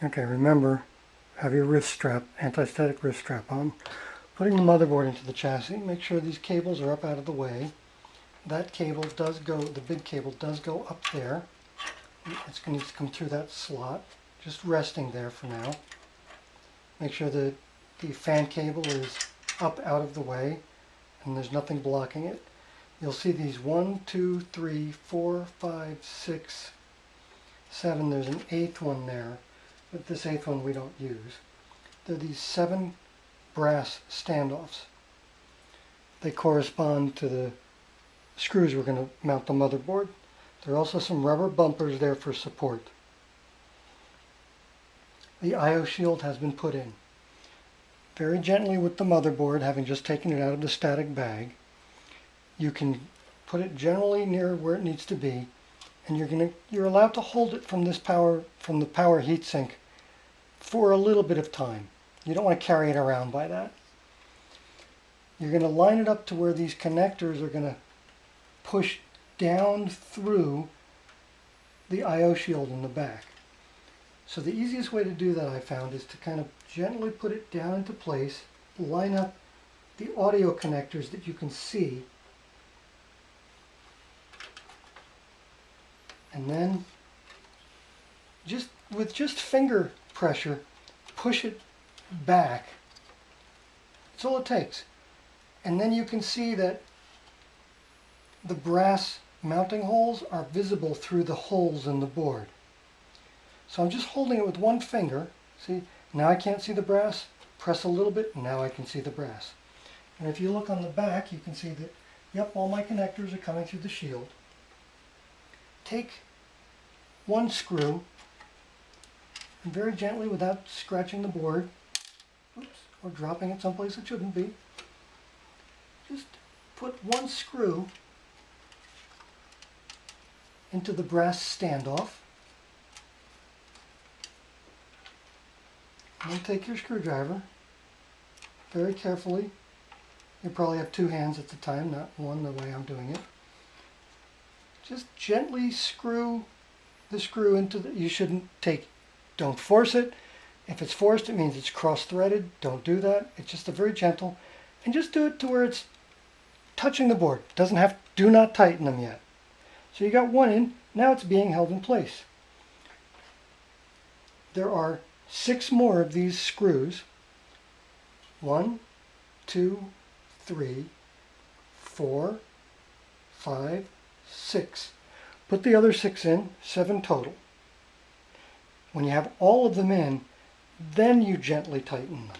Okay, remember, have your wrist strap, anti-static wrist strap on. Putting the motherboard into the chassis, make sure these cables are up out of the way. That cable does go, the big cable does go up there. It's going to come through that slot, just resting there for now. Make sure that the fan cable is up out of the way and there's nothing blocking it. You'll see these 1, 2, 3, 4, 5, 6, 7. There's an 8th one there, but this 8th one we don't use. There are these 7 brass standoffs. They correspond to the screws we're going to mount the motherboard. There are also some rubber bumpers there for support. The I/O shield has been put in. Very gently with the motherboard, having just taken it out of the static bag, you can put it generally near where it needs to be, and you're allowed to hold it from the power heatsink for a little bit of time. You don't want to carry it around by that. You're going to line it up to where these connectors are going to push down through the I/O shield in the back. So the easiest way to do that, I found, is to kind of gently put it down into place, line up the audio connectors that you can see, and then with just finger pressure, push it back. That's all it takes. And then you can see that the brass mounting holes are visible through the holes in the board. So I'm just holding it with one finger. See, now I can't see the brass. Press a little bit, now I can see the brass. And if you look on the back, you can see that, yep, all my connectors are coming through the shield. Take one screw, and very gently, without scratching the board, oops, or dropping it someplace it shouldn't be, just put one screw into the brass standoff. And then take your screwdriver, very carefully. You probably have 2 hands at the time, not one the way I'm doing it. Just gently screw the screw into don't force it. If it's forced, it means it's cross-threaded. Don't do that. It's just a very gentle, and just do it to where it's touching the board. Do not tighten them yet. So you got one in, now it's being held in place. There are 6 more of these screws. 1, 2, 3, 4, 5, 6. Put the other 6 in, 7 total. When you have all of them in, then you gently tighten them.